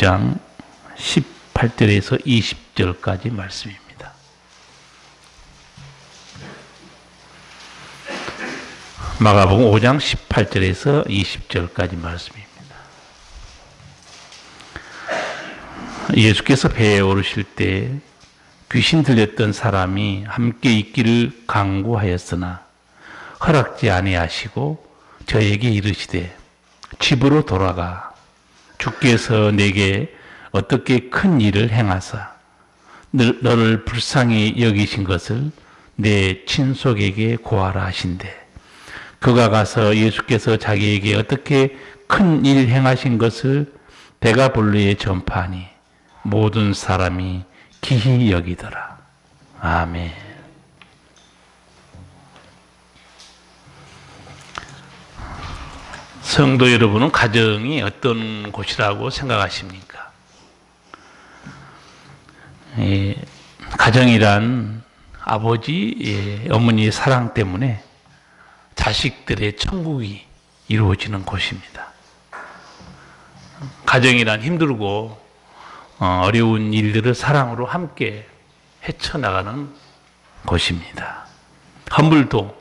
5장 18절에서 20절까지 말씀입니다. 마가복음 5장 18절에서 20절까지 말씀입니다. 예수께서 배에 오르실 때 귀신 들렸던 사람이 함께 있기를 강구하였으나 허락지 아니하시고 저에게 이르시되 집으로 돌아가 주께서 내게 어떻게 큰 일을 행하사 너를 불쌍히 여기신 것을 내 친속에게 고하라 하신대. 그가 가서 예수께서 자기에게 어떻게 큰 일 행하신 것을 데가볼리에 전파하니 모든 사람이 기히 여기더라. 아멘. 성도 여러분은 가정이 어떤 곳이라고 생각하십니까? 가정이란 아버지, 어머니의 사랑 때문에 자식들의 천국이 이루어지는 곳입니다. 가정이란 힘들고 어려운 일들을 사랑으로 함께 헤쳐나가는 곳입니다. 허물도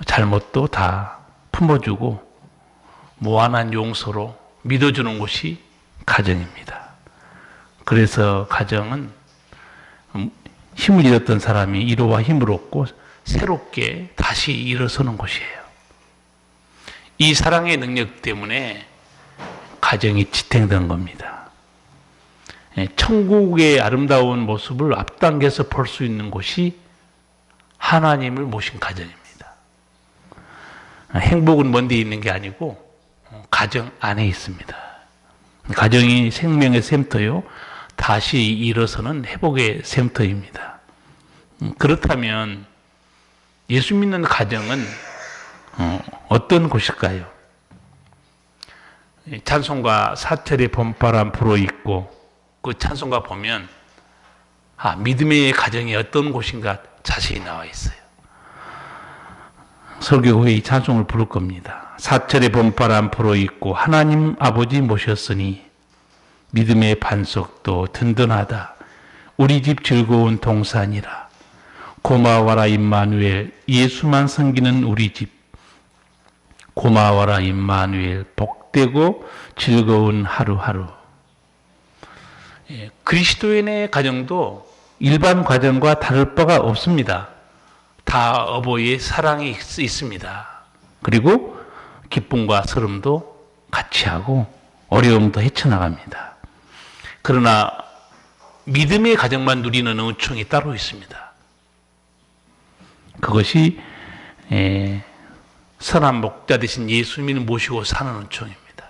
잘못도 다 품어주고 무한한 용서로 믿어주는 곳이 가정입니다. 그래서 가정은 힘을 잃었던 사람이 위로와 힘을 얻고 새롭게 다시 일어서는 곳이에요. 이 사랑의 능력 때문에 가정이 지탱된 겁니다. 천국의 아름다운 모습을 앞당겨서 볼 수 있는 곳이 하나님을 모신 가정입니다. 행복은 먼 데 있는 게 아니고 가정 안에 있습니다. 가정이 생명의 샘터요, 다시 일어서는 회복의 샘터입니다. 그렇다면 예수 믿는 가정은 어떤 곳일까요? 찬송가 사철의 봄바람 불어있고 그 찬송가 보면 믿음의 가정이 어떤 곳인가 자세히 나와 있어요. 설교 후에 이 찬송을 부를 겁니다. 사철의 봄바람 불어있고 하나님 아버지 모셨으니 믿음의 반석도 든든하다. 우리 집 즐거운 동산이라. 고마워라 임마누엘, 예수만 섬기는 우리 집. 고마워라 임마누엘, 복되고 즐거운 하루하루. 그리스도인의 가정도 일반 가정과 다를 바가 없습니다. 다 어버이의 사랑이 있습니다. 그리고 기쁨과 서름도 같이 하고 어려움도 헤쳐나갑니다. 그러나 믿음의 가정만 누리는 은총이 따로 있습니다. 그것이 선한 목자 되신 예수님을 모시고 사는 은총입니다.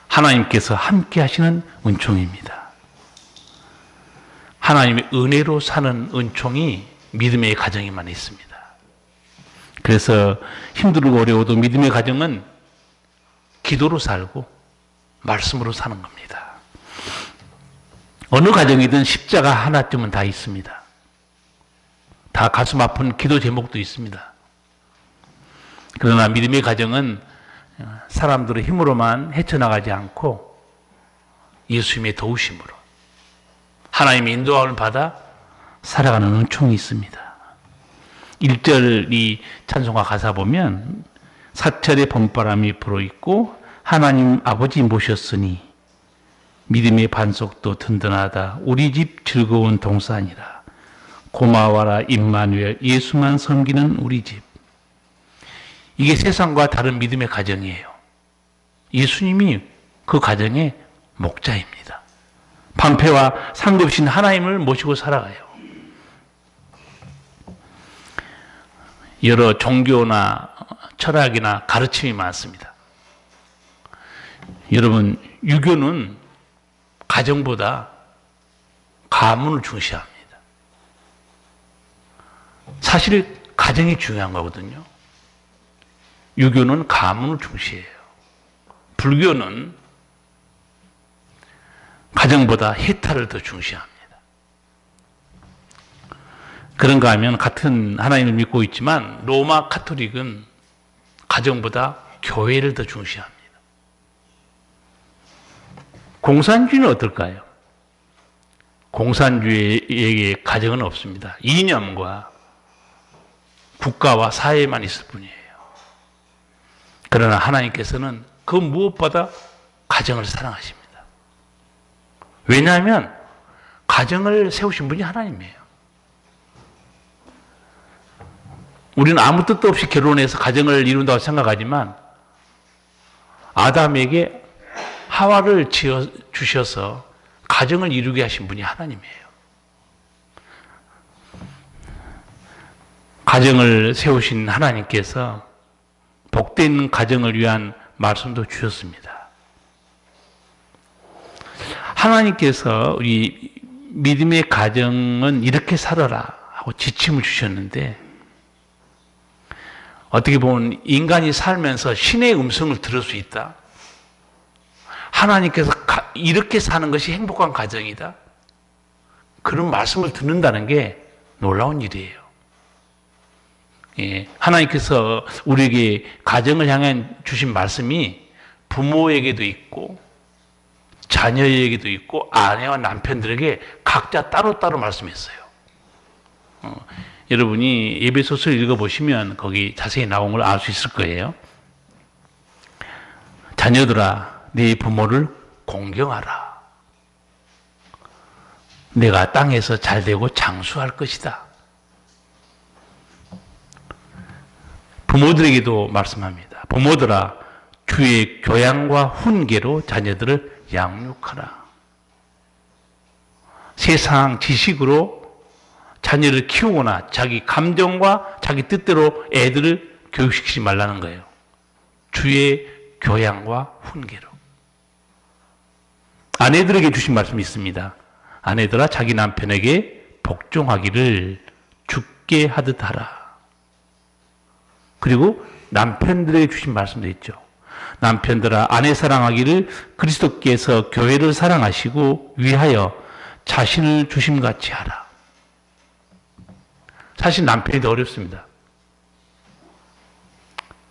하나님께서 함께 하시는 은총입니다. 하나님의 은혜로 사는 은총이 믿음의 가정에만 있습니다. 그래서 힘들고 어려워도 믿음의 가정은 기도로 살고 말씀으로 사는 겁니다. 어느 가정이든 십자가 하나쯤은 다 있습니다. 다 가슴 아픈 기도 제목도 있습니다. 그러나 믿음의 가정은 사람들의 힘으로만 헤쳐나가지 않고 예수님의 도우심으로 하나님의 인도함을 받아 살아가는 은총이 있습니다. 1절 이 찬송가 가사 보면 사철의 봄바람이 불어있고 하나님 아버지 모셨으니 믿음의 반석도 든든하다. 우리 집 즐거운 동산이라. 고마워라 임마누엘, 예수만 섬기는 우리 집. 이게 세상과 다른 믿음의 가정이에요. 예수님이 그 가정의 목자입니다. 방패와 상급신 하나님을 모시고 살아가요. 여러 종교나 철학이나 가르침이 많습니다. 여러분, 유교는 가정보다 가문을 중시합니다. 사실 가정이 중요한 거거든요. 유교는 가문을 중시해요. 불교는 가정보다 해탈을 더 중시합니다. 그런가 하면 같은 하나님을 믿고 있지만 로마 카톨릭은 가정보다 교회를 더 중시합니다. 공산주의는 어떨까요? 공산주의에게 가정은 없습니다. 이념과 국가와 사회만 있을 뿐이에요. 그러나 하나님께서는 그 무엇보다 가정을 사랑하십니다. 왜냐하면 가정을 세우신 분이 하나님이에요. 우리는 아무 뜻도 없이 결혼해서 가정을 이룬다고 생각하지만 아담에게 하와를 지어 주셔서 가정을 이루게 하신 분이 하나님이에요. 가정을 세우신 하나님께서 복된 가정을 위한 말씀도 주셨습니다. 하나님께서 우리 믿음의 가정은 이렇게 살아라 하고 지침을 주셨는데, 어떻게 보면 인간이 살면서 신의 음성을 들을 수 있다. 하나님께서 이렇게 사는 것이 행복한 가정이다. 그런 말씀을 듣는다는 게 놀라운 일이에요. 예, 하나님께서 우리에게 가정을 향해 주신 말씀이 부모에게도 있고 자녀에게도 있고 아내와 남편들에게 각자 따로따로 말씀했어요. 여러분이 에베소서를 읽어보시면 거기 자세히 나온 걸 알 수 있을 거예요. 자녀들아, 네 부모를 공경하라. 내가 땅에서 잘되고 장수할 것이다. 부모들에게도 말씀합니다. 부모들아, 주의 교양과 훈계로 자녀들을 양육하라. 세상 지식으로 자녀를 키우거나 자기 감정과 자기 뜻대로 애들을 교육시키지 말라는 거예요. 주의 교양과 훈계로. 아내들에게 주신 말씀이 있습니다. 아내들아, 자기 남편에게 복종하기를 주께 하듯 하라. 그리고 남편들에게 주신 말씀도 있죠. 남편들아, 아내 사랑하기를 그리스도께서 교회를 사랑하시고 위하여 자신을 주심같이 하라. 사실 남편이 더 어렵습니다.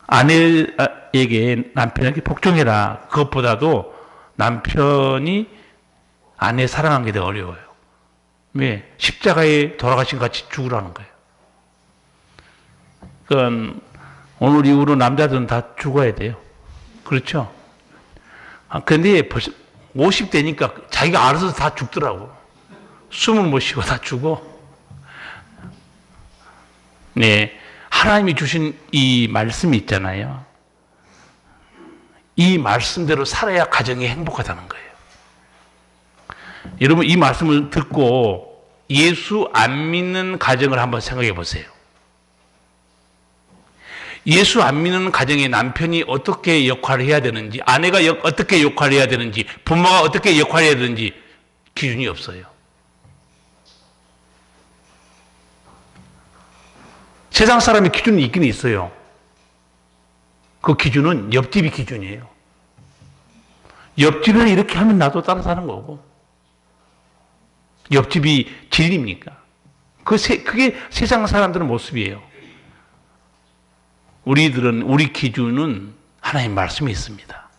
아내에게, 남편에게 복종해라. 그것보다도 남편이 아내 사랑하는 게 더 어려워요. 왜? 십자가에 돌아가신 같이 죽으라는 거예요. 그러니까 오늘 이후로 남자들은 다 죽어야 돼요. 그렇죠? 그런데 벌써 50대니까 자기가 알아서 다 죽더라고. 숨을 못 쉬고 다 죽어. 네. 하나님이 주신 이 말씀이 있잖아요. 이 말씀대로 살아야 가정이 행복하다는 거예요. 여러분, 이 말씀을 듣고 예수 안 믿는 가정을 한번 생각해 보세요. 예수 안 믿는 가정의 남편이 어떻게 역할을 해야 되는지, 아내가 어떻게 역할을 해야 되는지, 부모가 어떻게 역할을 해야 되는지 기준이 없어요. 세상 사람의 기준이 있긴 있어요. 그 기준은 옆집이 기준이에요. 옆집은 이렇게 하면 나도 따라 사는 거고. 옆집이 진리입니까? 그게 세상 사람들의 모습이에요. 우리 기준은 하나님 말씀이 있습니다.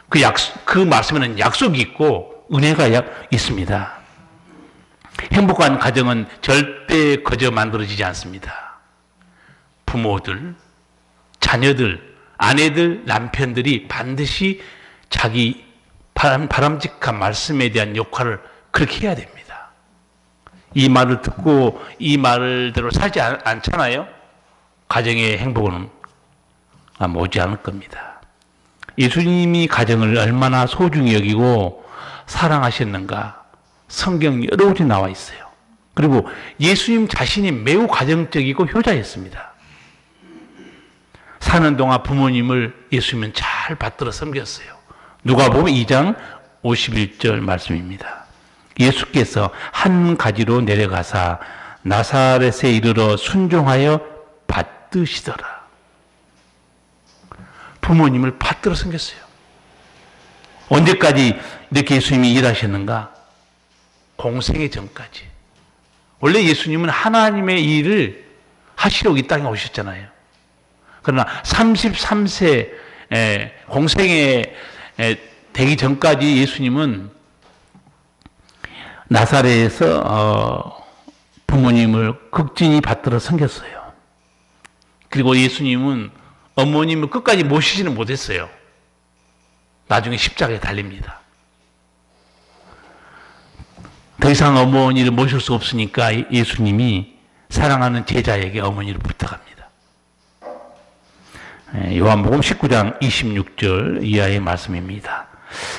그 말씀에는 약속이 있고 은혜가 있습니다. 행복한 가정은 절대 거저 만들어지지 않습니다. 부모들, 자녀들, 아내들, 남편들이 반드시 자기 바람직한 말씀에 대한 역할을 그렇게 해야 됩니다. 이 말을 듣고 이 말대로 살지 않잖아요? 가정의 행복은 오지 않을 겁니다. 예수님이 가정을 얼마나 소중히 여기고 사랑하셨는가 성경 여러 곳에 나와 있어요. 그리고 예수님 자신이 매우 가정적이고 효자였습니다. 사는 동안 부모님을 예수님은 잘 받들어 섬겼어요. 누가복음 2장 51절 말씀입니다. 예수께서 한 가지로 내려가사 나사렛에 이르러 순종하여 받드시더라. 부모님을 받들어 섬겼어요. 언제까지 이렇게 예수님이 일하셨는가? 공생의 전까지. 원래 예수님은 하나님의 일을 하시려고 이 땅에 오셨잖아요. 그러나 33세 공생의 되기 전까지 예수님은 나사렛에서 부모님을 극진히 받들어 섬겼어요. 그리고 예수님은 어머님을 끝까지 모시지는 못했어요. 나중에 십자가에 달립니다. 더 이상 어머니를 모실 수 없으니까 예수님이 사랑하는 제자에게 어머니를 부탁합니다. 요한복음 19장 26절 이하의 말씀입니다.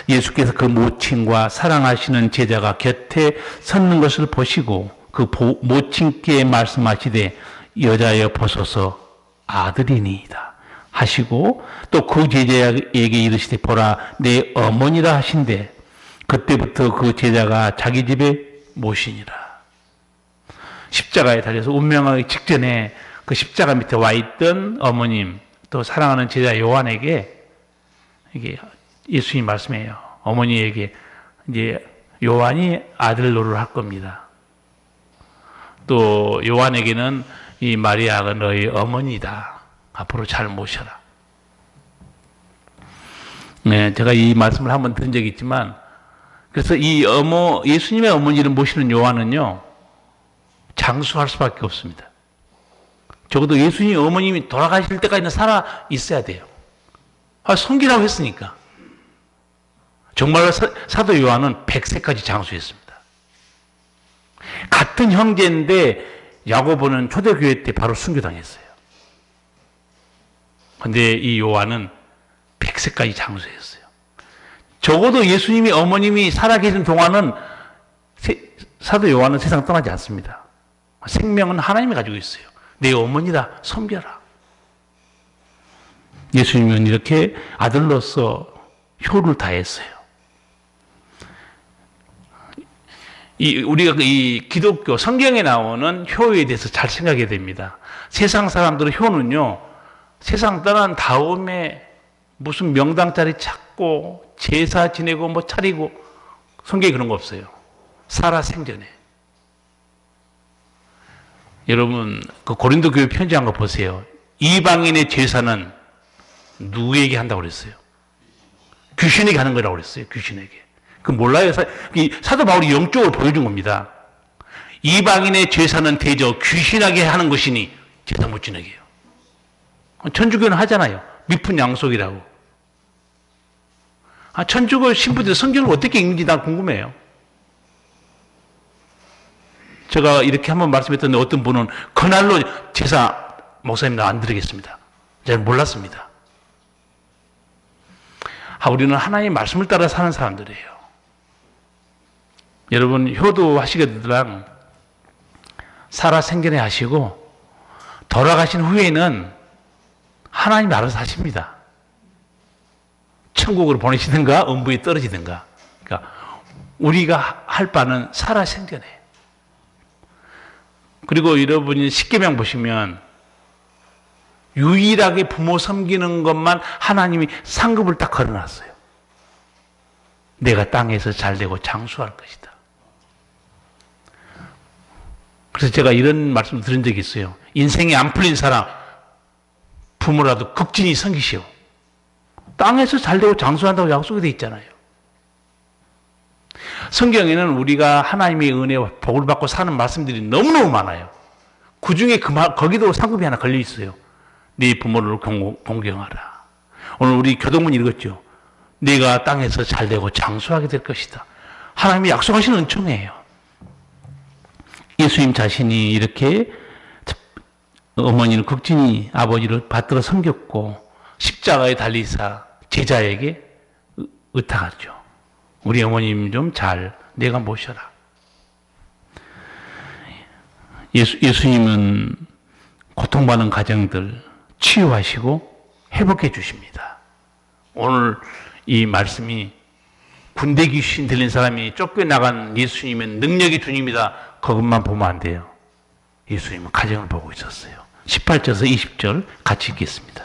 예수께서 그 모친과 사랑하시는 제자가 곁에 섰는 것을 보시고 그 모친께 말씀하시되 여자여 보소서 아들이니이다 하시고 또 그 제자에게 이르시되 보라 내 어머니라 하신대 그때부터 그 제자가 자기 집에 모시니라. 십자가에 달려서 운명하기 직전에 그 십자가 밑에 와 있던 어머님 또 사랑하는 제자 요한에게 이게 예수님 말씀해요. 어머니에게 이제 요한이 아들 노릇을 할 겁니다. 또 요한에게는 이 마리아가 너희 어머니다. 앞으로 잘 모셔라. 네, 제가 이 말씀을 한번 드린 적이 있지만 그래서 이 예수님의 어머니를 모시는 요한은요 장수할 수밖에 없습니다. 적어도 예수님 어머님이 돌아가실 때까지는 살아 있어야 돼요. 성기라고 했으니까. 정말로 사도 요한은 100세까지 장수했습니다. 같은 형제인데 야고보는 초대교회 때 바로 순교당했어요. 그런데 이 요한은 100세까지 장수했어요. 적어도 예수님이 어머님이 살아계신 동안은 사도 요한은 세상 떠나지 않습니다. 생명은 하나님이 가지고 있어요. 내 어머니다 섬겨라. 예수님은 이렇게 아들로서 효를 다했어요. 우리가 이 기독교 성경에 나오는 효에 대해서 잘 생각해야 됩니다. 세상 사람들은 효는요, 세상 떠난 다음에 무슨 명당 자리 찾고 제사 지내고 뭐 차리고 성경에 그런 거 없어요. 살아 생전에. 여러분 그 고린도 교회 편지한 거 보세요. 이방인의 제사는 누구에게 한다고 그랬어요? 귀신에게 하는 거라고 그랬어요. 귀신에게. 그 몰라요. 사도 바울이 영적으로 보여준 겁니다. 이방인의 제사는 대저 귀신에게 하는 것이니 제사 못 지내게 해요. 천주교는 하잖아요. 미푼 양속이라고. 천주교 신부들 성경을 어떻게 읽는지 난 궁금해요. 제가 이렇게 한번 말씀했던데 어떤 분은 그날로 제사 목사님 나 안 드리겠습니다. 잘 몰랐습니다. 우리는 하나님의 말씀을 따라 사는 사람들이에요. 여러분 효도하시거든 살아 생전에 하시고 돌아가신 후에는 하나님이 알아서 하십니다. 천국으로 보내시든가 음부에 떨어지든가. 그러니까 우리가 할 바는 살아 생전에. 그리고 여러분이 십계명 보시면 유일하게 부모 섬기는 것만 하나님이 상급을 딱 걸어놨어요. 내가 땅에서 잘되고 장수할 것이다. 그래서 제가 이런 말씀 들은 적이 있어요. 인생이 안 풀린 사람 부모라도 극진히 섬기시오. 땅에서 잘되고 장수한다고 약속이 되어 있잖아요. 성경에는 우리가 하나님의 은혜와 복을 받고 사는 말씀들이 너무너무 많아요. 그 중에 거기도 상급이 하나 걸려 있어요. 네 부모를 공경하라. 오늘 우리 교동문 읽었죠. 네가 땅에서 잘되고 장수하게 될 것이다. 하나님이 약속하시는 은총이에요. 예수님 자신이 이렇게 어머니를 극진히 아버지를 받들어 섬겼고 십자가에 달리사 제자에게 의탁하죠. 우리 어머님 좀 잘 내가 모셔라. 예수님은 고통받는 가정들 치유하시고 회복해 주십니다. 오늘 이 말씀이 군대 귀신 들린 사람이 쫓겨나간 예수님의 능력의 주님이다. 그것만 보면 안 돼요. 예수님은 가정을 보고 있었어요. 18절에서 20절 같이 읽겠습니다.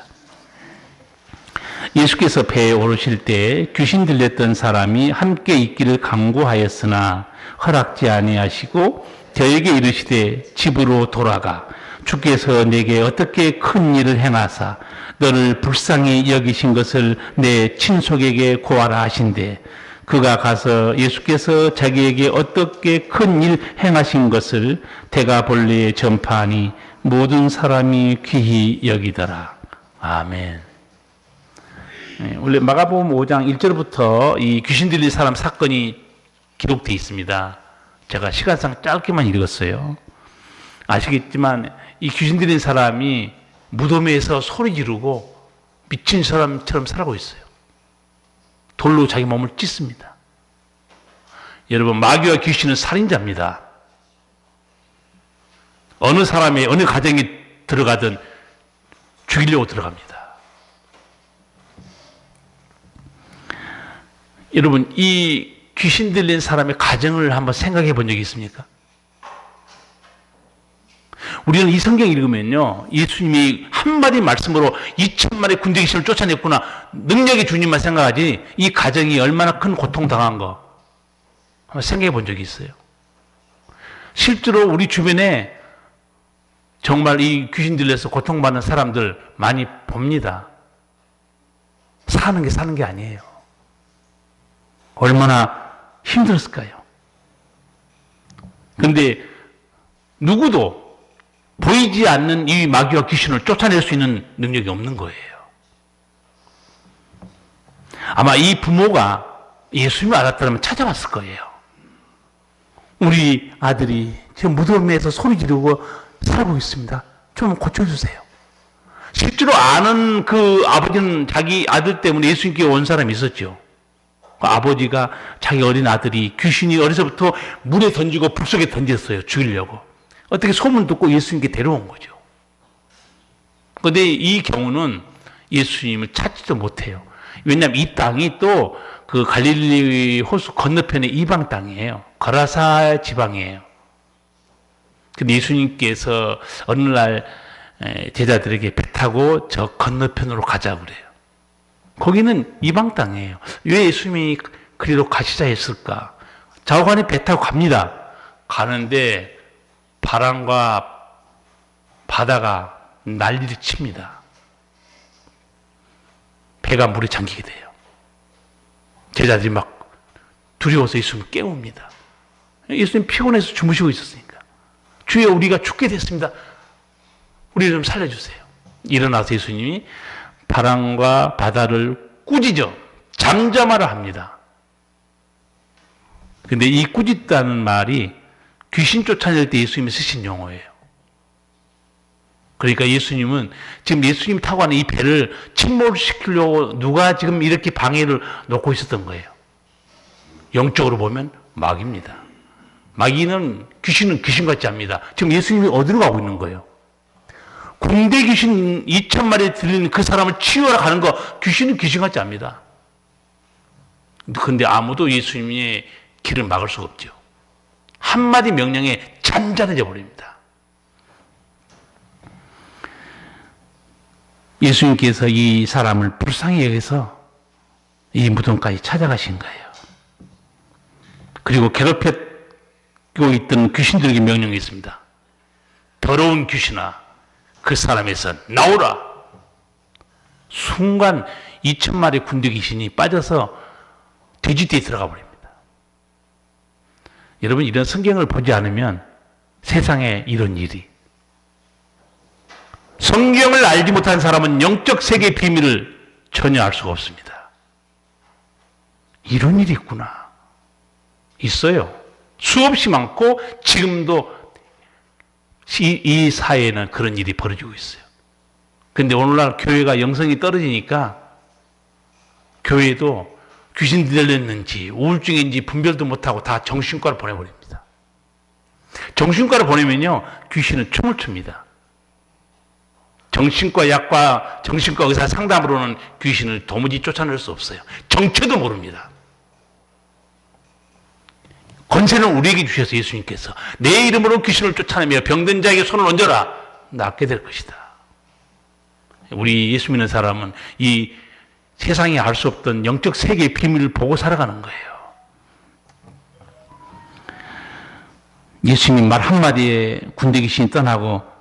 예수께서 배에 오르실 때 귀신 들렸던 사람이 함께 있기를 간구하였으나 허락지 아니하시고 저에게 이르시되 집으로 돌아가 주께서 내게 어떻게 큰 일을 행하사 너를 불쌍히 여기신 것을 내 친속에게 고하라 하신대. 그가 가서 예수께서 자기에게 어떻게 큰 일 행하신 것을 대가볼레에 전파하니 모든 사람이 귀히 여기더라. 아멘. 원래 마가복음 5장 1절부터 이 귀신 들린 사람 사건이 기록되어 있습니다. 제가 시간상 짧게만 읽었어요. 아시겠지만 이 귀신 들린 사람이 무덤에서 소리 지르고 미친 사람처럼 살아가고 있어요. 돌로 자기 몸을 찢습니다. 여러분, 마귀와 귀신은 살인자입니다. 어느 사람이 어느 가정에 들어가든 죽이려고 들어갑니다. 여러분, 이 귀신 들린 사람의 가정을 한번 생각해 본 적이 있습니까? 우리는 이 성경 읽으면요, 예수님이 한마디 말씀으로 2천만의 군대 귀신을 쫓아냈구나, 능력의 주님만 생각하지 이 가정이 얼마나 큰 고통당한 거 한번 생각해 본 적이 있어요. 실제로 우리 주변에 정말 이 귀신 들려서 고통받는 사람들 많이 봅니다. 사는 게 아니에요. 얼마나 힘들었을까요? 그런데 누구도 보이지 않는 이 마귀와 귀신을 쫓아낼 수 있는 능력이 없는 거예요. 아마 이 부모가 예수님을 알았다면 찾아왔을 거예요. 우리 아들이 지금 무덤에서 소리 지르고 살고 있습니다. 좀 고쳐주세요. 실제로 아는 그 아버지는 자기 아들 때문에 예수님께 온 사람이 있었죠. 그 아버지가 자기 어린 아들이 귀신이 어려서부터 물에 던지고 불 속에 던졌어요. 죽이려고. 어떻게 소문 듣고 예수님께 데려온 거죠. 그런데 이 경우는 예수님을 찾지도 못해요. 왜냐하면 이 땅이 또 그 갈릴리 호수 건너편의 이방 땅이에요. 거라사 지방이에요. 근데 예수님께서 어느 날 제자들에게 배 타고 저 건너편으로 가자고 그래요. 거기는 이방 땅이에요. 왜 예수님이 그리로 가시자 했을까? 좌우간에 배 타고 갑니다. 가는데 바람과 바다가 난리를 칩니다. 배가 물에 잠기게 돼요. 제자들이 막 두려워서 예수님을 깨웁니다. 예수님 피곤해서 주무시고 있었으니까. 주여, 우리가 죽게 됐습니다. 우리 좀 살려주세요. 일어나서 예수님이 바람과 바다를 꾸짖어 잠잠하라 합니다. 근데 이 꾸짖다는 말이 귀신 쫓아낼 때 예수님이 쓰신 용어예요. 그러니까 예수님은 지금 예수님 타고 가는 이 배를 침몰시키려고 누가 지금 이렇게 방해를 놓고 있었던 거예요. 영적으로 보면 마귀입니다. 마귀는 귀신은 귀신 같지 않습니다. 지금 예수님이 어디로 가고 있는 거예요? 공대 귀신 2,000마리 들리는 그 사람을 치유하러 가는 거 귀신은 귀신 같지 않습니다. 그런데 아무도 예수님의 길을 막을 수가 없죠. 한마디 명령에 잔잔해져 버립니다. 예수님께서 이 사람을 불쌍히 여기서 이 무덤까지 찾아가신 거예요. 그리고 괴롭히고 있던 귀신들에게 명령이 있습니다. 더러운 귀신아, 그 사람에서 나오라. 순간 2,000마리 군대 귀신이 빠져서 돼지떼에 들어가 버립니다. 여러분, 이런 성경을 보지 않으면 세상에 이런 일이, 성경을 알지 못한 사람은 영적 세계의 비밀을 전혀 알 수가 없습니다. 이런 일이 있구나. 있어요. 수없이 많고 지금도 이 사회에는 그런 일이 벌어지고 있어요. 그런데 오늘날 교회가 영성이 떨어지니까 교회도 귀신 들렸는지 우울증인지 분별도 못하고 다 정신과로 보내버립니다. 정신과로 보내면요, 귀신은 춤을 춥니다. 정신과 약과 정신과 의사 상담으로는 귀신을 도무지 쫓아낼 수 없어요. 정체도 모릅니다. 권세는 우리에게 주셔서 예수님께서 내 이름으로 귀신을 쫓아내며 병든 자에게 손을 얹어라, 낫게 될 것이다. 우리 예수 믿는 사람은 이 세상이 알 수 없던 영적 세계의 비밀을 보고 살아가는 거예요. 예수님 말 한마디에 군대 귀신이 떠나고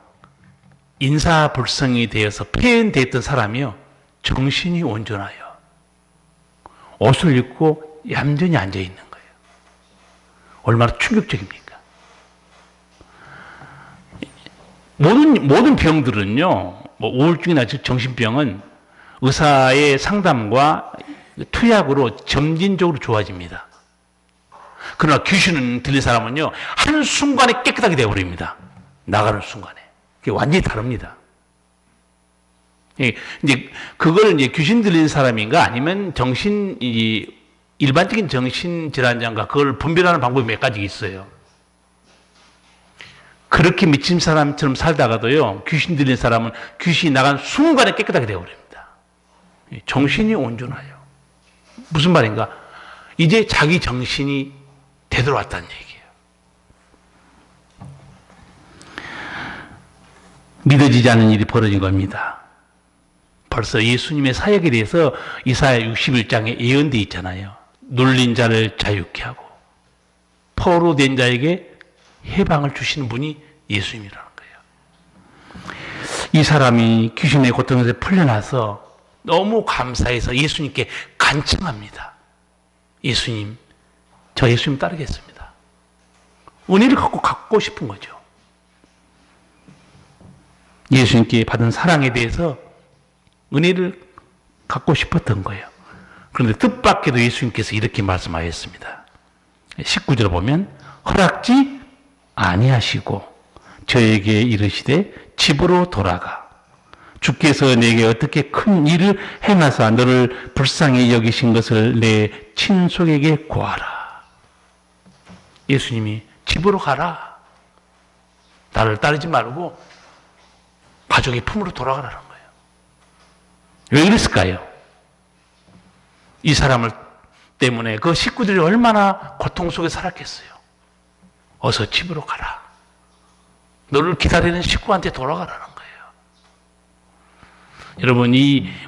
인사불성이 되어서 폐인되었던 사람이요, 정신이 온전하여 옷을 입고 얌전히 앉아있는 거예요. 얼마나 충격적입니까? 모든 병들은요, 뭐 우울증이나 정신병은 의사의 상담과 투약으로 점진적으로 좋아집니다. 그러나 귀신 들린 사람은요, 한순간에 깨끗하게 되어버립니다. 나가는 순간에. 그게 완전히 다릅니다. 이제 그걸 이제 귀신 들린 사람인가 아니면 일반적인 정신질환자인가 그걸 분별하는 방법이 몇 가지 있어요. 그렇게 미친 사람처럼 살다가도요, 귀신 들린 사람은 귀신이 나간 순간에 깨끗하게 되어버립니다. 정신이 온전하여. 무슨 말인가? 이제 자기 정신이 되돌아왔다는 얘기예요. 믿어지지 않는 일이 벌어진 겁니다. 벌써 예수님의 사역에 대해서 이사야 61장에 예언되어 있잖아요. 눌린 자를 자유케 하고 포로된 자에게 해방을 주시는 분이 예수님이라는 거예요. 이 사람이 귀신의 고통에서 풀려나서 너무 감사해서 예수님께 간청합니다. 예수님, 저 예수님 따르겠습니다. 은혜를 갖고 싶은 거죠. 예수님께 받은 사랑에 대해서 은혜를 갖고 싶었던 거예요. 그런데 뜻밖에도 예수님께서 이렇게 말씀하셨습니다. 19절 보면 허락지 아니하시고 저에게 이르시되 집으로 돌아가 주께서 내게 어떻게 큰 일을 행하사 너를 불쌍히 여기신 것을 내 친속에게 고하라. 예수님이 집으로 가라. 나를 따르지 말고 가족의 품으로 돌아가라는 거예요. 왜 그랬을까요? 이 사람을 때문에 그 식구들이 얼마나 고통 속에 살았겠어요. 어서 집으로 가라. 너를 기다리는 식구한테 돌아가라는 거예요. 여러분,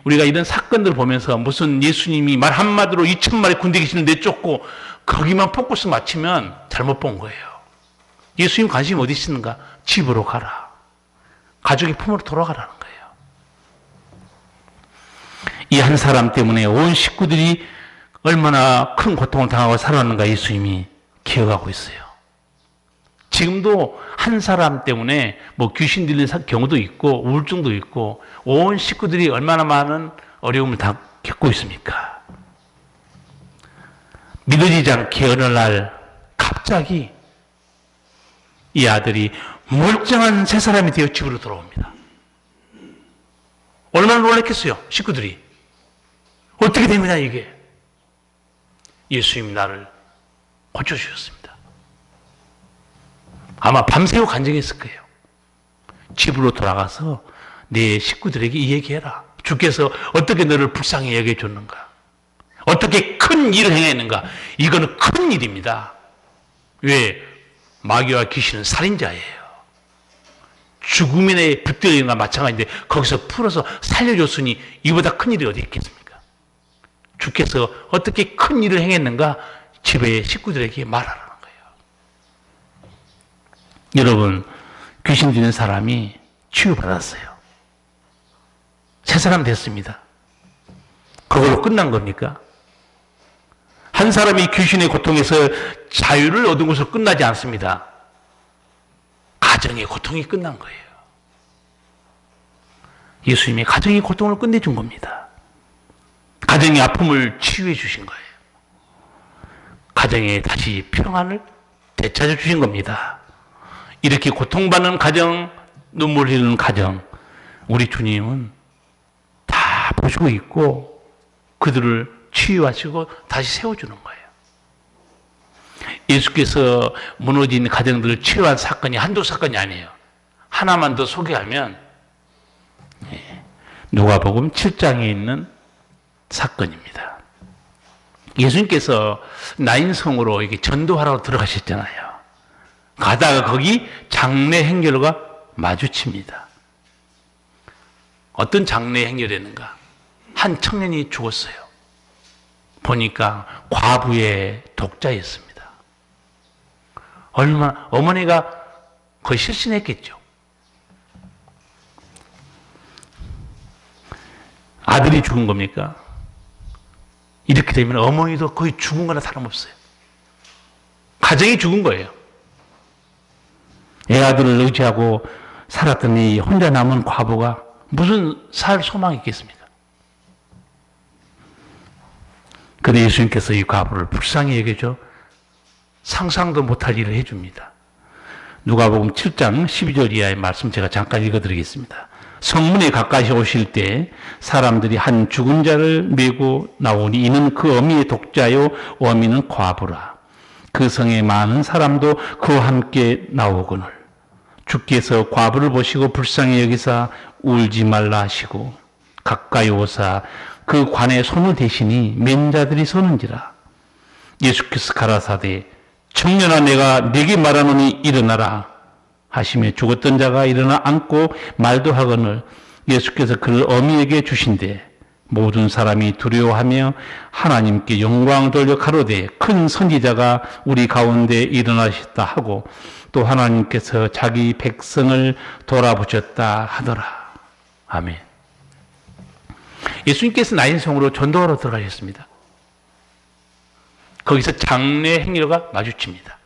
우리가 이런 사건들을 보면서 무슨 예수님이 말 한마디로 2,000마리 군대 귀신을 내쫓고 거기만 포커스 맞추면 잘못 본 거예요. 예수님 관심이 어디 있는가? 집으로 가라. 가족의 품으로 돌아가라는 거예요. 이 한 사람 때문에 온 식구들이 얼마나 큰 고통을 당하고 살았는가 예수님이 기억하고 있어요. 지금도 한 사람 때문에 뭐 귀신 들린 경우도 있고 우울증도 있고 온 식구들이 얼마나 많은 어려움을 다 겪고 있습니까? 믿어지지 않게 어느 날 갑자기 이 아들이 멀쩡한 새 사람이 되어 집으로 돌아옵니다. 얼마나 놀랐겠어요, 식구들이. 어떻게 됩니다, 이게? 예수님이 나를 고쳐주셨습니다. 아마 밤새워 간증했을 거예요. 집으로 돌아가서 내 식구들에게 이 얘기해라. 주께서 어떻게 너를 불쌍히 여겨줬는가? 어떻게 큰 일을 행했는가? 이거는 큰 일입니다. 왜? 마귀와 귀신은 살인자예요. 죽음에 붙들리는 것과 마찬가지인데 거기서 풀어서 살려줬으니 이보다 큰 일이 어디 있겠습니까? 주께서 어떻게 큰 일을 행했는가? 집의 식구들에게 말하라는 거예요. 여러분, 귀신 들린 사람이 치유받았어요. 새 사람 됐습니다. 그걸로 끝난 겁니까? 한 사람이 귀신의 고통에서 자유를 얻은 것으로 끝나지 않습니다. 가정의 고통이 끝난 거예요. 예수님이 가정의 고통을 끝내준 겁니다. 가정의 아픔을 치유해 주신 거예요. 가정에 다시 평안을 되찾아 주신 겁니다. 이렇게 고통받는 가정, 눈물 흘리는 가정, 우리 주님은 다 보시고 있고 그들을 치유하시고 다시 세워주는 거예요. 예수께서 무너진 가정들을 치유한 사건이 한두 사건이 아니에요. 하나만 더 소개하면 누가복음 7장에 있는 사건입니다. 예수님께서 나인성으로 이렇게 전도하라고 들어가셨잖아요. 가다가 거기 장례 행렬과 마주칩니다. 어떤 장례 행렬이었는가? 한 청년이 죽었어요. 보니까 과부의 독자였습니다. 어머니가 거의 실신했겠죠. 아들이 죽은 겁니까? 이렇게 되면 어머니도 거의 죽은 거나 다름없어요. 가정이 죽은 거예요. 애아들을 의지하고 살았던 이 혼자 남은 과부가 무슨 살 소망이 있겠습니까? 그런데 예수님께서 이 과부를 불쌍히 여겨줘 상상도 못할 일을 해줍니다. 누가복음 7장 12절 이하의 말씀 제가 잠깐 읽어드리겠습니다. 성문에 가까이 오실 때 사람들이 한 죽은 자를 메고 나오니 이는 그 어미의 독자요 어미는 과부라. 그 성에 많은 사람도 그와 함께 나오거늘 주께서 과부를 보시고 불쌍히 여기사 울지 말라 하시고 가까이 오사 그 관에 손을 대시니 맨 자들이 서는지라. 예수께서 가라사대 청년아 내가 네게 말하노니 일어나라 하시며 죽었던 자가 일어나 앉고 말도 하거늘 예수께서 그를 어미에게 주신대 모든 사람이 두려워하며 하나님께 영광 돌려 가로되 큰 선지자가 우리 가운데 일어나셨다 하고 또 하나님께서 자기 백성을 돌아보셨다 하더라. 아멘. 예수님께서 나인성으로 전도하러 들어가셨습니다. 거기서 장래 행렬과 마주칩니다.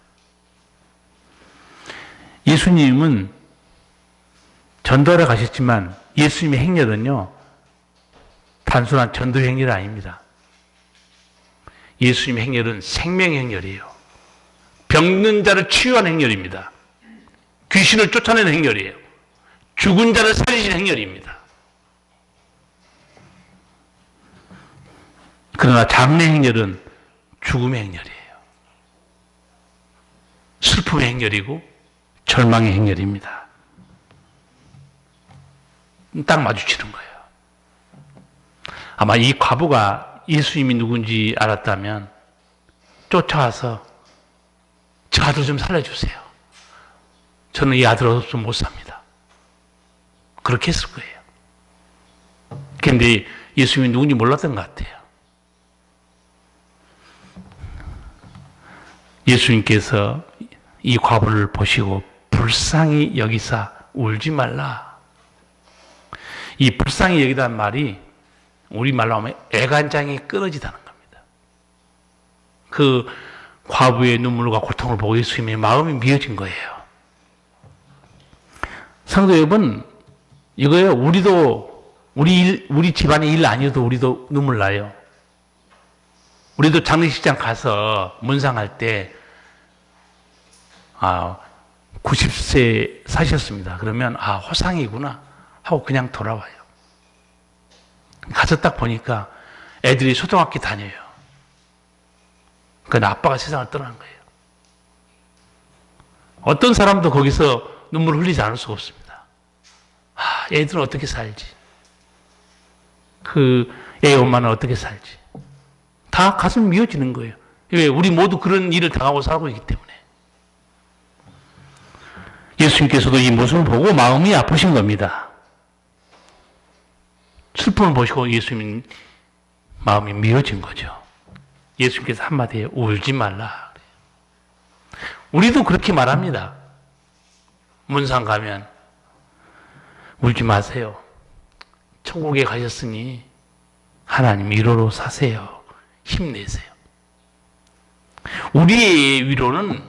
예수님은 전도하러 가셨지만 예수님의 행렬은요 단순한 전도 행렬이 아닙니다. 예수님의 행렬은 생명의 행렬이에요. 병든 자를 치유하는 행렬입니다. 귀신을 쫓아내는 행렬이에요. 죽은 자를 살리시는 행렬입니다. 그러나 장래 행렬은 죽음의 행렬이에요. 슬픔의 행렬이고 절망의 행렬입니다. 딱 마주치는 거예요. 아마 이 과부가 예수님이 누군지 알았다면 쫓아와서 저 아들 좀 살려주세요. 저는 이 아들 없으면 못 삽니다. 그렇게 했을 거예요. 그런데 예수님이 누군지 몰랐던 것 같아요. 예수님께서 이 과부를 보시고 불쌍히 여기사 울지 말라. 이 불쌍히 여기다는 말이 우리말로 하면 애간장이 끊어지다는 겁니다. 그 과부의 눈물과 고통을 보고 예수님의 마음이 미어진 거예요. 성도 여러분, 이거예요. 우리 집안의 일 아니어도 우리도 눈물 나요. 우리도 장례식장 가서 문상할 때 90세 사셨습니다. 그러면 호상이구나 하고 그냥 돌아와요. 가서 딱 보니까 애들이 초등학교 다녀요. 그러니까 아빠가 세상을 떠난 거예요. 어떤 사람도 거기서 눈물을 흘리지 않을 수가 없습니다. 애들은 어떻게 살지? 그 애 엄마는 어떻게 살지? 다 가슴이 미어지는 거예요. 왜? 우리 모두 그런 일을 당하고 살고 있기 때문에. 예수님께서도 이 모습을 보고 마음이 아프신 겁니다. 슬픔을 보시고 예수님 마음이 미어진 거죠. 예수님께서 한마디에 울지 말라. 우리도 그렇게 말합니다. 문상 가면 울지 마세요. 천국에 가셨으니 하나님 위로로 사세요. 힘내세요. 우리의 위로는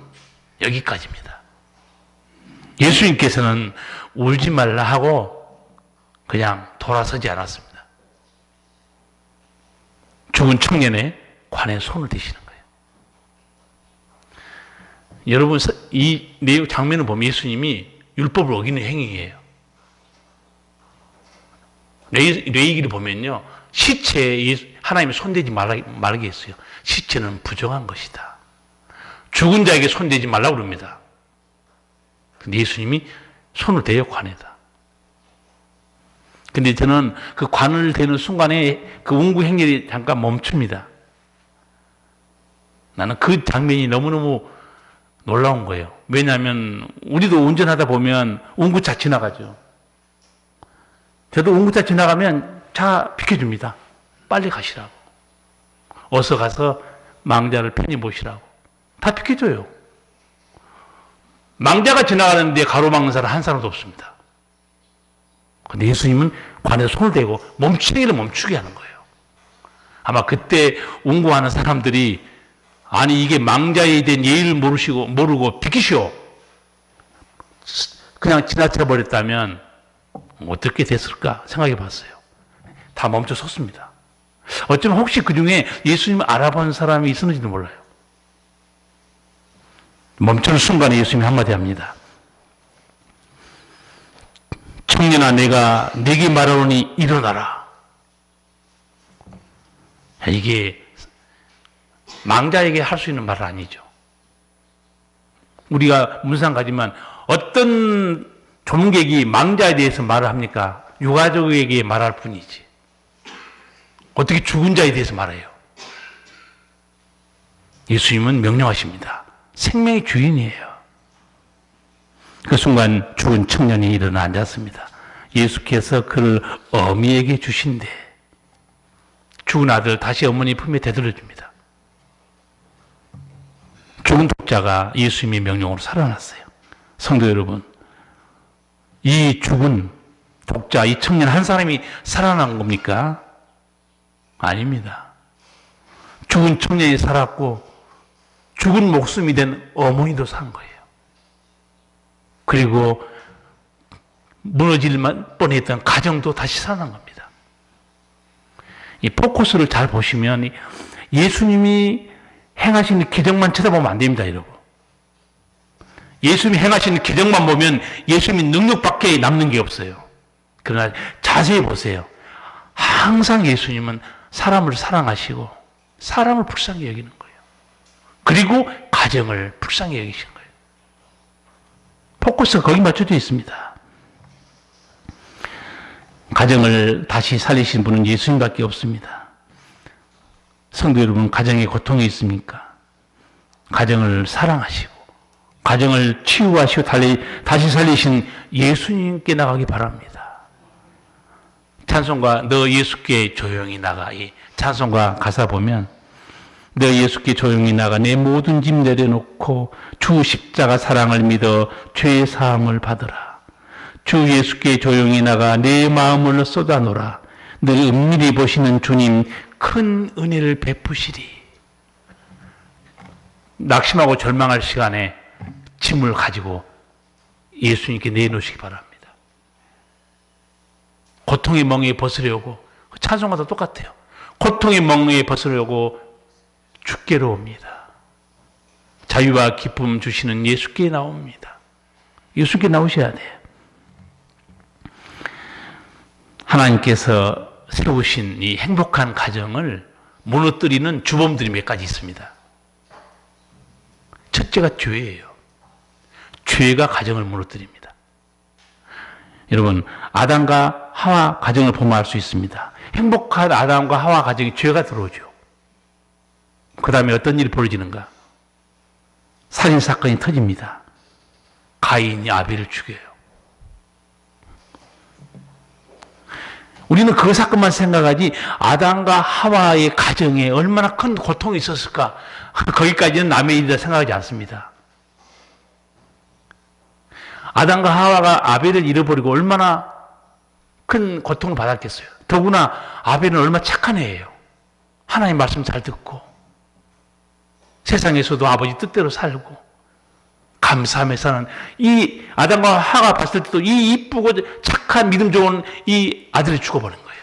여기까지입니다. 예수님께서는 울지 말라 하고 그냥 돌아서지 않았습니다. 죽은 청년의 관에 손을 대시는 거예요. 여러분, 이 내용 장면을 보면 예수님이 율법을 어기는 행위예요. 레위기를 보면요, 시체에 하나님이 손대지 말게 했어요. 시체는 부정한 것이다. 죽은 자에게 손대지 말라고 그럽니다. 근데 예수님이 손을 대요, 관에다. 근데 저는 그 관을 대는 순간에 그 운구 행렬이 잠깐 멈춥니다. 나는 그 장면이 너무너무 놀라운 거예요. 왜냐하면 우리도 운전하다 보면 운구차 지나가죠. 저도 운구차 지나가면 차 비켜줍니다. 빨리 가시라고. 어서 가서 망자를 편히 보시라고. 다 비켜줘요. 망자가 지나가는데 가로막는 사람 한 사람도 없습니다. 근데 예수님은 관에서 손을 대고 멈추기를 멈추게 하는 거예요. 아마 그때 운구하는 사람들이 아니 이게 망자에 대한 예의를 모르고 비키시오. 그냥 지나쳐 버렸다면 어떻게 됐을까 생각해 봤어요. 다 멈춰 섰습니다. 어쩌면 혹시 그 중에 예수님을 알아본 사람이 있었는지도 몰라요. 멈추는 순간에 예수님이 한마디 합니다. 청년아, 내가 네게 말하노니 일어나라. 이게 망자에게 할 수 있는 말은 아니죠. 우리가 문상 가지만 어떤 조문객이 망자에 대해서 말을 합니까? 유가족에게 말할 뿐이지. 어떻게 죽은 자에 대해서 말해요? 예수님은 명령하십니다. 생명의 주인이에요. 그 순간 죽은 청년이 일어나 앉았습니다. 예수께서 그를 어미에게 주신대 죽은 아들 다시 어머니 품에 되돌려줍니다. 죽은 독자가 예수님의 명령으로 살아났어요. 성도 여러분, 이 죽은 독자, 이 청년 한 사람이 살아난 겁니까? 아닙니다. 죽은 청년이 살았고 죽은 목숨이 된 어머니도 산 거예요. 그리고 무너질 뻔했던 가정도 다시 살아난 겁니다. 이 포커스를 잘 보시면 예수님이 행하시는 기적만 쳐다보면 안 됩니다, 여러분. 예수님이 행하시는 기적만 보면 예수님의 능력밖에 남는 게 없어요. 그러나 자세히 보세요. 항상 예수님은 사람을 사랑하시고 사람을 불쌍히 여기는 거예요. 그리고 가정을 불쌍히 여기신 거예요. 포커스가 거기 맞춰져 있습니다. 가정을 다시 살리신 분은 예수님밖에 없습니다. 성도 여러분, 가정에 고통이 있습니까? 가정을 사랑하시고 가정을 치유하시고 다시 살리신 예수님께 나가기 바랍니다. 찬송가 너 예수께 조용히 나가, 이 찬송가 가사 보면 너 예수께 조용히 나가 내 모든 짐 내려놓고 주 십자가 사랑을 믿어 죄의 사함을 받으라. 주 예수께 조용히 나가 내 마음을 쏟아놓으라. 늘 은밀히 보시는 주님 큰 은혜를 베푸시리. 낙심하고 절망할 시간에 짐을 가지고 예수님께 내놓으시기 바랍니다. 고통의 멍에 벗으려고, 찬송가도 똑같아요. 고통의 멍에 벗으려고 주께로 옵니다. 자유와 기쁨 주시는 예수께 나옵니다. 예수께 나오셔야 돼요. 하나님께서 세우신 이 행복한 가정을 무너뜨리는 주범들이 몇 가지 있습니다. 첫째가 죄예요. 죄가 가정을 무너뜨립니다. 여러분, 아담과 하와 가정을 보면 알 수 있습니다. 행복한 아담과 하와 가정에 죄가 들어오죠. 그 다음에 어떤 일이 벌어지는가? 살인사건이 터집니다. 가인이 아벨을 죽여요. 우리는 그 사건만 생각하지 아담과 하와의 가정에 얼마나 큰 고통이 있었을까? 거기까지는 남의 일이라 생각하지 않습니다. 아담과 하와가 아벨을 잃어버리고 얼마나 큰 고통을 받았겠어요. 더구나 아벨은 얼마나 착한 애예요. 하나님 말씀 잘 듣고 세상에서도 아버지 뜻대로 살고 감사하며 사는 이 아담과 하와가 봤을 때도 이 이쁘고 착한 믿음 좋은 이 아들이 죽어버린 거예요.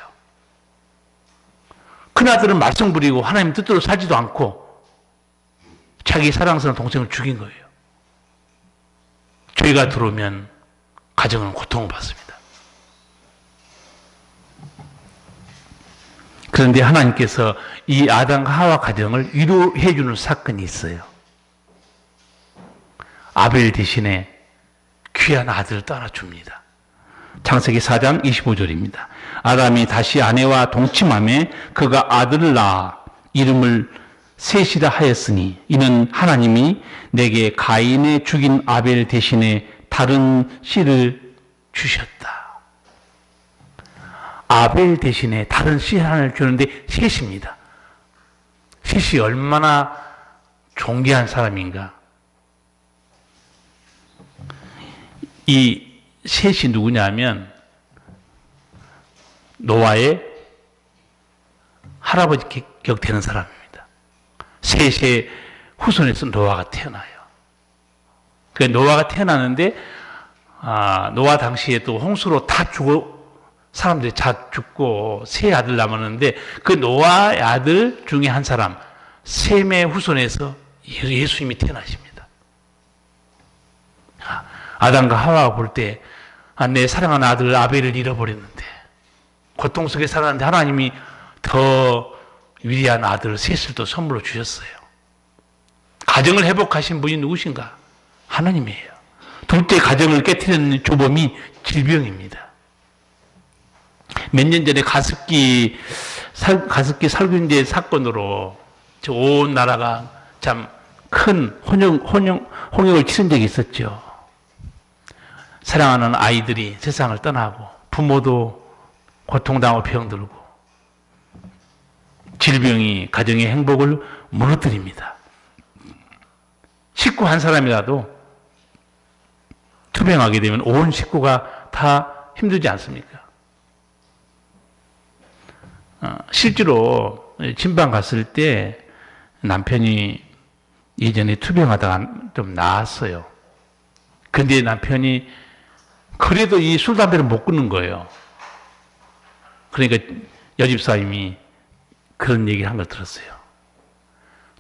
큰아들은 말썽 부리고 하나님 뜻대로 살지도 않고 자기 사랑스러운 동생을 죽인 거예요. 죄가 들어오면 가정은 고통을 받습니다. 그런데 하나님께서 이 아담과 하와 가정을 위로해 주는 사건이 있어요. 아벨 대신에 귀한 아들을 따라줍니다. 창세기 4장 25절입니다. 아담이 다시 아내와 동침하며 그가 아들을 낳아 이름을 셋이라 하였으니 이는 하나님이 내게 가인의 죽인 아벨 대신에 다른 씨를 주셨다. 아벨 대신에 다른 씨 하나를 주는데 셋입니다. 셋이 얼마나 존귀한 사람인가. 이 셋이 누구냐면 노아의 할아버지 격되는 사람입니다. 셋의 후손에서 노아가 태어나요. 그 노아가 태어나는데 노아 당시에 또 홍수로 다 사람들이 다 죽고 세 아들 남았는데 그 노아의 아들 중에 한 사람 셈의 후손에서 예수님이 태어나십니다. 아담과 하와가 볼 때 내 사랑하는 아들 아벨을 잃어버렸는데 고통 속에 살았는데 하나님이 더 위대한 아들 셋을 또 선물로 주셨어요. 가정을 회복하신 분이 누구신가? 하나님이에요. 둘째 가정을 깨트리는 조범이 질병입니다. 몇 년 전에 가습기 살균제 사건으로 온 나라가 참 큰 홍역을 치른 적이 있었죠. 사랑하는 아이들이 세상을 떠나고 부모도 고통당하고 병들고 질병이 가정의 행복을 무너뜨립니다. 식구 한 사람이라도 투병하게 되면 온 식구가 다 힘들지 않습니까? 실제로 진방 갔을 때 남편이 예전에 투병하다가 좀 나았어요. 근데 남편이 그래도 이 술, 담배를 못 끊는 거예요. 그러니까 여집사님이 그런 얘기를 한 걸 들었어요.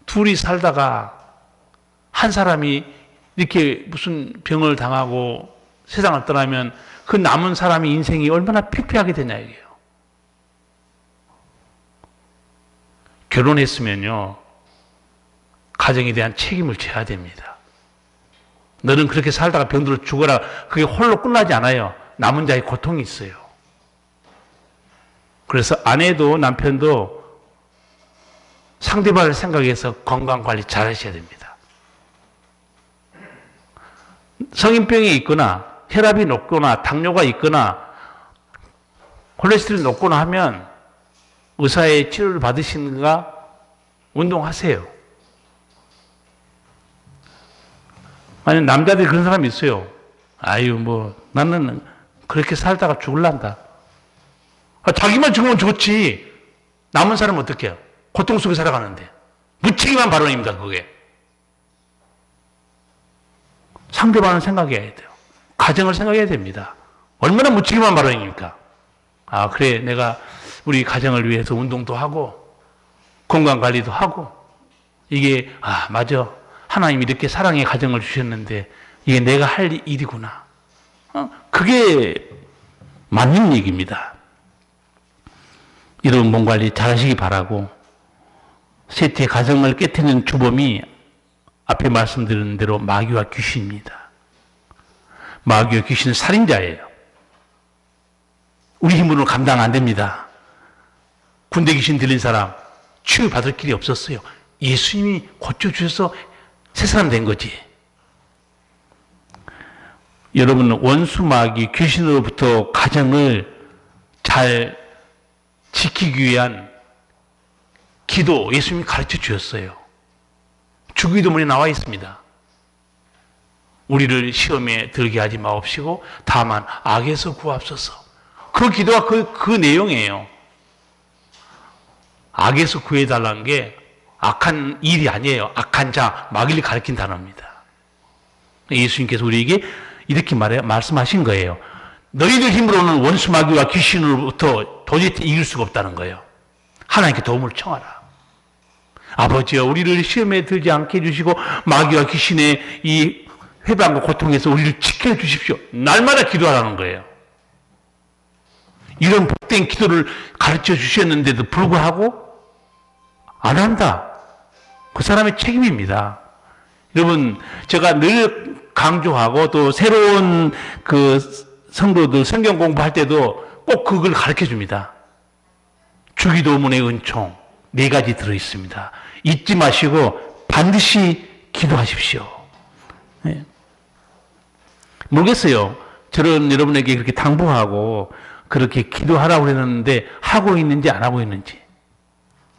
둘이 살다가 한 사람이 이렇게 무슨 병을 당하고 세상을 떠나면 그 남은 사람의 인생이 얼마나 피폐하게 되냐 이게요. 결혼했으면요, 가정에 대한 책임을 져야 됩니다. 너는 그렇게 살다가 병들어 죽어라. 그게 홀로 끝나지 않아요. 남은 자의 고통이 있어요. 그래서 아내도 남편도 상대방을 생각해서 건강관리 잘 하셔야 됩니다. 성인병이 있거나 혈압이 높거나 당뇨가 있거나 콜레스테롤이 높거나 하면 의사의 치료를 받으시는가 운동하세요. 아니 남자들이 그런 사람이 있어요. 아유 나는 그렇게 살다가 죽을란다. 자기만 죽으면 좋지. 남은 사람은 어떻게 해요? 고통 속에 살아가는데. 무책임한 발언입니다, 그게. 상대방을 생각해야 돼요. 가정을 생각해야 됩니다. 얼마나 무책임한 발언입니까? 그래, 내가 우리 가정을 위해서 운동도 하고, 건강관리도 하고, 이게, 맞아. 하나님이 이렇게 사랑의 가정을 주셨는데, 이게 내가 할 일이구나. 그게 맞는 얘기입니다. 이런 몸 관리 잘 하시기 바라고, 셋째 가정을 깨트리는 주범이 앞에 말씀드린 대로 마귀와 귀신입니다. 마귀와 귀신은 살인자예요. 우리 힘으로는 감당 안 됩니다. 군대 귀신 들린 사람 치유받을 길이 없었어요. 예수님이 고쳐주셔서 새 사람 된 거지. 여러분은 원수 마귀 귀신으로부터 가정을 잘 지키기 위한 기도 예수님이 가르쳐 주셨어요. 주기도문에 나와 있습니다. 우리를 시험에 들게 하지 마옵시고 다만 악에서 구하옵소서. 그 기도가 그 내용이에요. 악에서 구해달라는 게 악한 일이 아니에요. 악한 자, 마귀를 가리킨 단어입니다. 예수님께서 우리에게 이렇게 말씀하신 거예요. 너희들 힘으로는 원수 마귀와 귀신으로부터 도저히 이길 수가 없다는 거예요. 하나님께 도움을 청하라. 아버지여, 우리를 시험에 들지 않게 해주시고 마귀와 귀신의 이 회방과 고통에서 우리를 지켜주십시오. 날마다 기도하라는 거예요. 이런 복된 기도를 가르쳐 주셨는데도 불구하고 안 한다. 그 사람의 책임입니다. 여러분, 제가 늘 강조하고 또 새로운 그 성도들 성경 공부할 때도 꼭 그걸 가르쳐 줍니다. 주기도문의 은총 4가지 들어있습니다. 잊지 마시고 반드시 기도하십시오. 네. 모르겠어요. 저는 여러분에게 그렇게 당부하고 그렇게 기도하라고 했는데 하고 있는지 안 하고 있는지.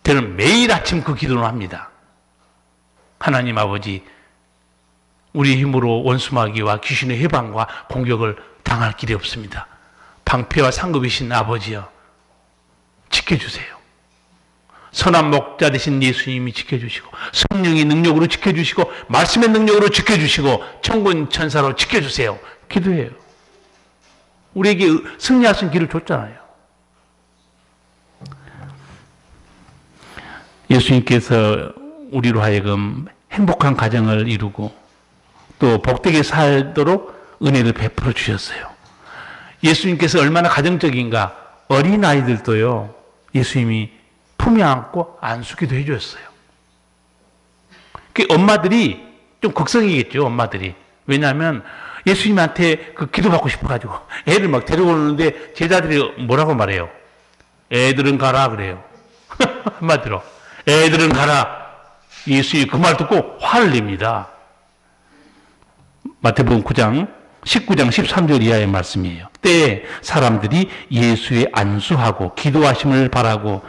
저는 매일 아침 그 기도를 합니다. 하나님 아버지, 우리 힘으로 원수마귀와 귀신의 해방과 공격을 당할 길이 없습니다. 방패와 상급이신 아버지여, 지켜주세요. 선한 목자 되신 예수님이 지켜주시고, 성령의 능력으로 지켜주시고, 말씀의 능력으로 지켜주시고, 천군 천사로 지켜주세요. 기도해요. 우리에게 승리할 수 있는 길을 줬잖아요. 예수님께서 우리로 하여금 행복한 가정을 이루고 또 복되게 살도록 은혜를 베풀어 주셨어요. 예수님께서 얼마나 가정적인가. 어린아이들도요, 예수님이 품에 안고 안수기도 해주셨어요. 그 엄마들이 좀 걱정이겠죠, 엄마들이. 왜냐하면 예수님한테 그 기도받고 싶어가지고 애를 막 데려오는데 제자들이 뭐라고 말해요? 애들은 가라 그래요. 한마디로 애들은 가라. 예수님이 그 말 듣고 화를 냅니다. 마태복음 9장 19장 13절 이하의 말씀이에요. 때에 사람들이 예수의 안수하고 기도하심을 바라고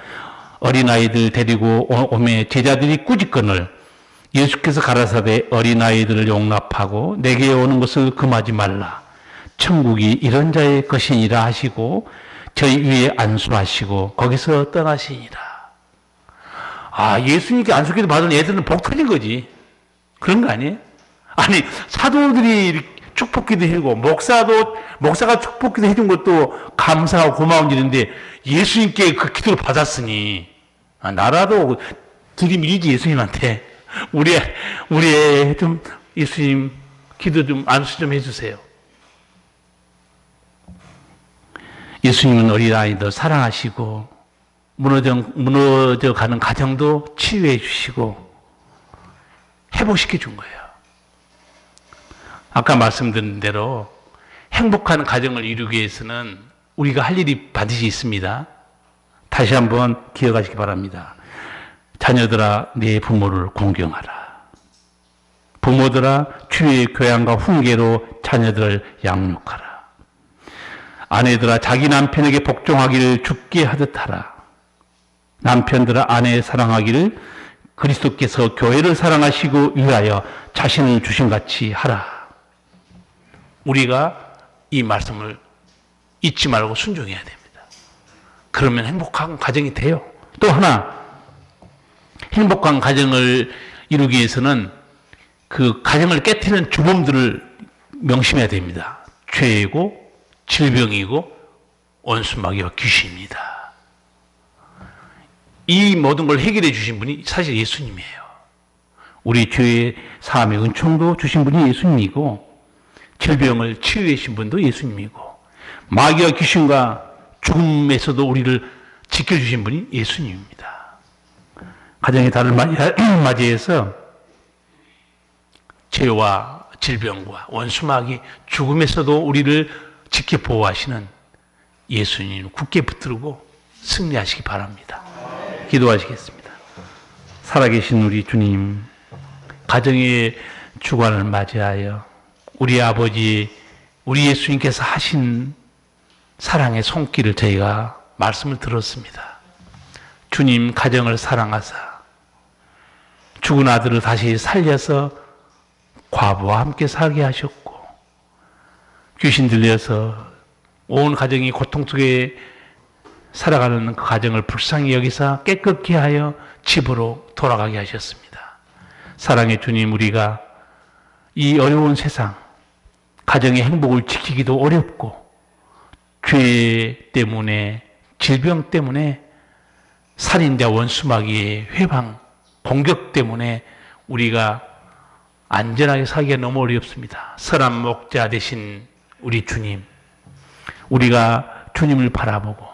어린아이들 데리고 오매 제자들이 꾸짖거늘 예수께서 가라사대 어린아이들을 용납하고 내게 오는 것을 금하지 말라. 천국이 이런 자의 것이니라 하시고 저희 위에 안수하시고 거기서 떠나시니라. 아, 예수님께 안수기도 받은 애들은 복 터진 거지. 그런 거 아니에요? 아니, 사도들이 축복기도 해주고 목사가 축복기도 해준 것도 감사하고 고마운 일인데 예수님께 그 기도를 받았으니 나라도 들이밀지 예수님한테. 우리 애 좀 예수님 기도 좀 안수 좀 해주세요. 예수님은 어린아이들 사랑하시고 무너져 가는 가정도 치유해 주시고 회복시켜 준 거예요. 아까 말씀드린 대로 행복한 가정을 이루기 위해서는 우리가 할 일이 반드시 있습니다. 다시 한번 기억하시기 바랍니다. 자녀들아, 네 부모를 공경하라. 부모들아, 주의 교양과 훈계로 자녀들을 양육하라. 아내들아, 자기 남편에게 복종하기를 죽게 하듯 하라. 남편들아, 아내 사랑하기를 그리스도께서 교회를 사랑하시고 위하여 자신을 주신 같이 하라. 우리가 이 말씀을 잊지 말고 순종해야 됩니다. 그러면 행복한 가정이 돼요. 또 하나, 행복한 가정을 이루기 위해서는 그 가정을 깨트리는 주범들을 명심해야 됩니다. 죄이고 질병이고 원수마귀와 귀신입니다. 이 모든 걸 해결해 주신 분이 사실 예수님이에요. 우리 죄의 사함의 은총도 주신 분이 예수님이고 질병을 치유해 주신 분도 예수님이고 마귀와 귀신과 죽음에서도 우리를 지켜주신 분이 예수님입니다. 가정의 달을 맞이해서 죄와 질병과 원수마귀 죽음에서도 우리를 지켜 보호하시는 예수님 굳게 붙들고 승리하시기 바랍니다. 기도하시겠습니다. 살아계신 우리 주님, 가정의 주관을 맞이하여 우리 아버지, 우리 예수님께서 하신 사랑의 손길을 저희가 말씀을 들었습니다. 주님, 가정을 사랑하사 죽은 아들을 다시 살려서 과부와 함께 살게 하셨고 귀신 들려서 온 가정이 고통 속에 살아가는 그 가정을 불쌍히 여기사 깨끗게 하여 집으로 돌아가게 하셨습니다. 사랑의 주님, 우리가 이 어려운 세상 가정의 행복을 지키기도 어렵고 죄 때문에 질병 때문에 살인자 원수마귀의 회방 공격 때문에 우리가 안전하게 살기가 너무 어렵습니다. 선한 목자 되신 우리 주님, 우리가 주님을 바라보고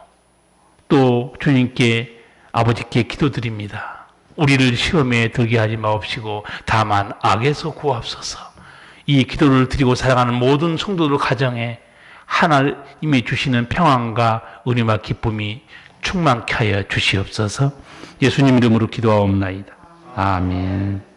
또 주님께 아버지께 기도드립니다. 우리를 시험에 들게 하지 마옵시고 다만 악에서 구하옵소서. 이 기도를 드리고 살아가는 모든 성도들 가정에 하나님이 주시는 평안과 은혜와 기쁨이 충만케 하여 주시옵소서. 예수님 이름으로 기도하옵나이다. 아멘.